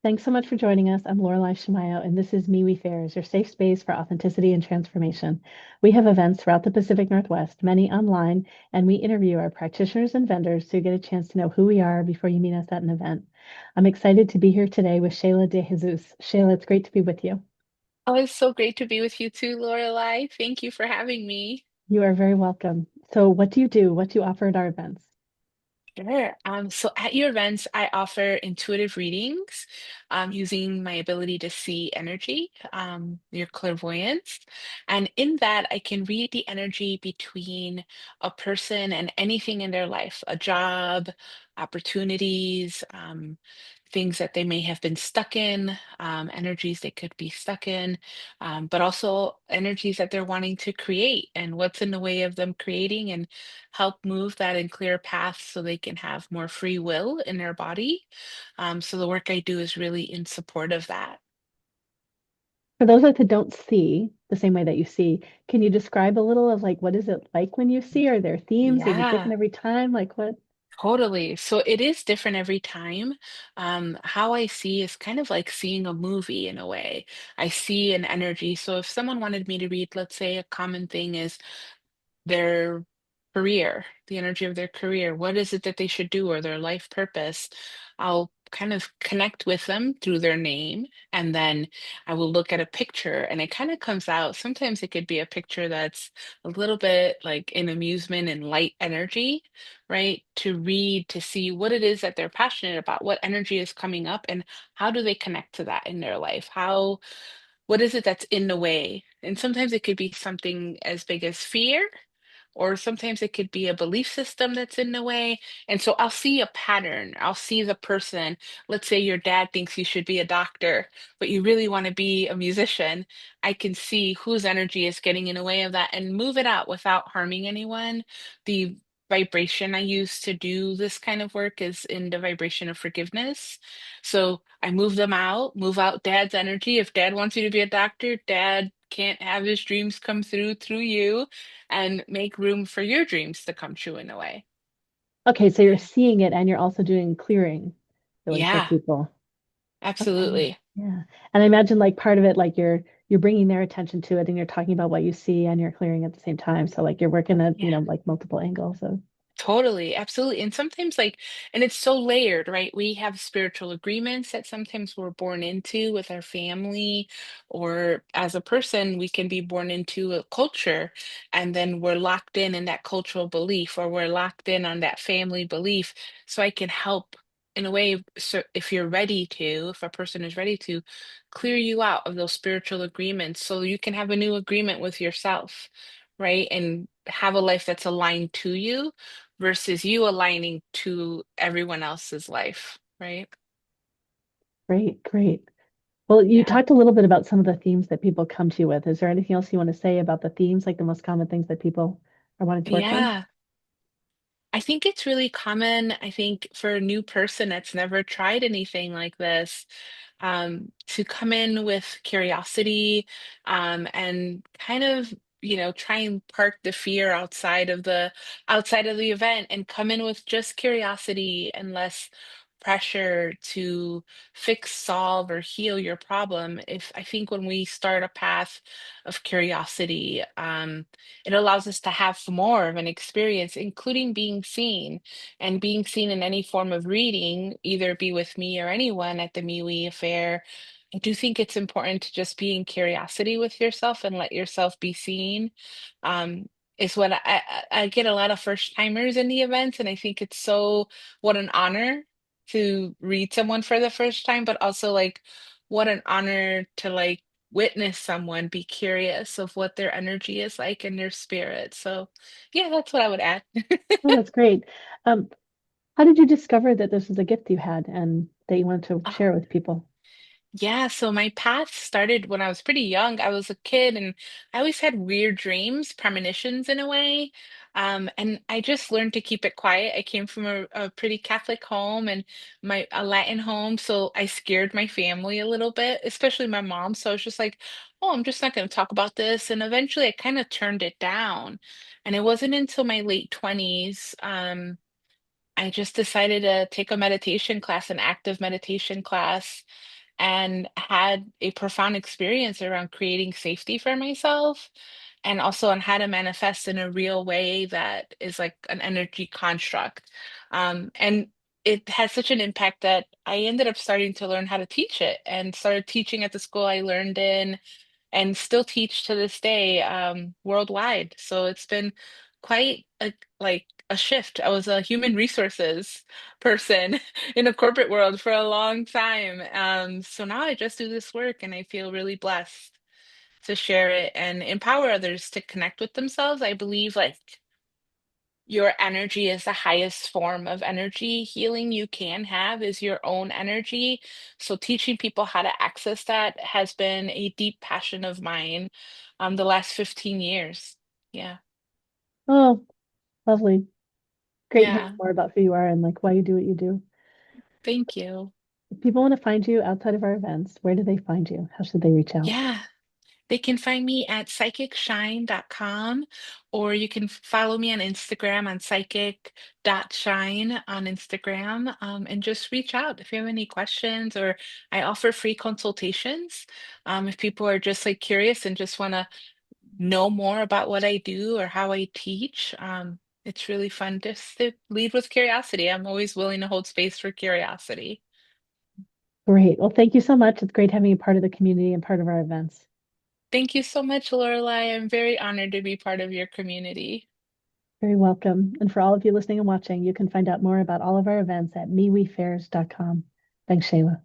Thanks so much for joining us. I'm Lorelai Shamayo, and this is MeWe Fairs, your safe space for authenticity and transformation. We have events throughout the Pacific Northwest, many online, and we interview our practitioners and vendors so you get a chance to know who we are before you meet us at an event. I'm excited to be here today with Sheyla De Jesus. Sheyla, it's great to be with you. Oh, it's so great to be with you too, Lorelai. Thank you for having me. You are very welcome. So, what do you do? What do you offer at our events? Sure. So at your events, I offer intuitive readings, using my ability to see energy, your clairvoyance. And in that, I can read the energy between a person and anything in their life, a job, opportunities, things that they may have been stuck in, energies they could be stuck in, but also energies that they're wanting to create and what's in the way of them creating and help move that in clear paths so they can have more free will in their body. So the work I do is really in support of that. For those that don't see the same way that you see, can you describe a little of like what is it like when you see? Are there themes? Is it different Yeah, every time? Like what? totally. So it is different every time. How I see is kind of like seeing a movie in a way. I see an energy. So if someone wanted me to read, let's say a common thing is their career, the energy of their career. What is it that they should do or their life purpose? I'll kind of connect with them through their name, and then I will look at a picture and it kind of comes out. Sometimes it could be a picture that's a little bit like in amusement and light energy, right? To read, to see what it is that they're passionate about, what energy is coming up, and how do they connect to that in their life? What is it that's in the way? And sometimes it could be something as big as fear, or sometimes it could be a belief system that's in the way. And so I'll see a pattern. I'll see the person. Let's say your dad thinks you should be a doctor, but you really want to be a musician. I can see whose energy is getting in the way of that and move it out without harming anyone. The vibration I use to do this kind of work is in the vibration of forgiveness. So I move them out, move out dad's energy. If dad wants you to be a doctor, dad can't have his dreams come through you, and make room for your dreams to come true in a way. Okay, so you're seeing it and you're also doing clearing really for Yeah, people. Okay. absolutely. Yeah. And I imagine like part of it, like you're bringing their attention to it and you're talking about what you see and you're clearing at the same time. So like you're working at, Yeah. like multiple angles. So Totally, absolutely. And sometimes, like, and it's so layered, right? We have spiritual agreements that sometimes we're born into with our family, or as a person, we can be born into a culture, and then we're locked in that cultural belief, or we're locked in on that family belief. So I can help in a way, so if you're ready to, if a person is ready to, clear you out of those spiritual agreements so you can have a new agreement with yourself, right? And have a life that's aligned to you versus you aligning to everyone else's life, right? great, great. Well, you Yeah. talked a little bit about some of the themes that people come to you with. Is there anything else you want to say about the themes, like the most common things that people are wanting to work on? Yeah. I think it's really common, I think, for a new person that's never tried anything like this, to come in with curiosity, and kind of, try and park the fear outside of the event and come in with just curiosity and less pressure to fix, solve, or heal your problem. If I think when we start a path of curiosity, it allows us to have more of an experience, including being seen and being seen in any form of reading, either be with me or anyone at the MeWe affair. I do think it's important to just be in curiosity with yourself and let yourself be seen. Um, is what I get a lot of first timers in the events, and I think it's so what an honor to read someone for the first time, but also like what an honor to like witness someone be curious of what their energy is like and their spirit. So, yeah, that's what I would add. Oh, that's great. Um, how did you discover that this was a gift you had and that you wanted to share with people? Yeah, so my path started when I was pretty young. I was a kid and I always had weird dreams, premonitions in a way. And I just learned to keep it quiet. I came from a pretty Catholic home and a Latin home, so I scared my family a little bit, especially my mom. So I was just like, oh, I'm just not going to talk about this. And eventually I kind of turned it down. And it wasn't until my late 20s, I just decided to take a meditation class, an active meditation class, and had a profound experience around creating safety for myself and also on how to manifest in a real way that is like an energy construct. And it has such an impact that I ended up starting to learn how to teach it and started teaching at the school I learned in and still teach to this day worldwide. So it's been quite a shift. I was a human resources person in the corporate world for a long time. So now I just do this work and I feel really blessed to share it and empower others to connect with themselves. I believe like your energy is the highest form of energy healing you can have is your own energy. So teaching people how to access that has been a deep passion of mine the last 15 years. Yeah. Oh, lovely. Great hearing Yeah. more about who you are and like why you do what you do. Thank you. If people want to find you outside of our events, where do they find you? How should they reach out? Yeah. They can find me at psychicshine.com, or you can follow me on Instagram on psychic.shine on Instagram, and just reach out if you have any questions, or I offer free consultations. If people are just like curious and just want to know more about what I do or how I teach, it's really fun just to lead with curiosity. I'm always willing to hold space for curiosity. Great. Well, thank you so much. It's great having you part of the community and part of our events. Thank you so much, Lorelai. I'm very honored to be part of your community. Very welcome. And for all of you listening and watching, you can find out more about all of our events at MeWeFairs.com. Thanks, Shayla.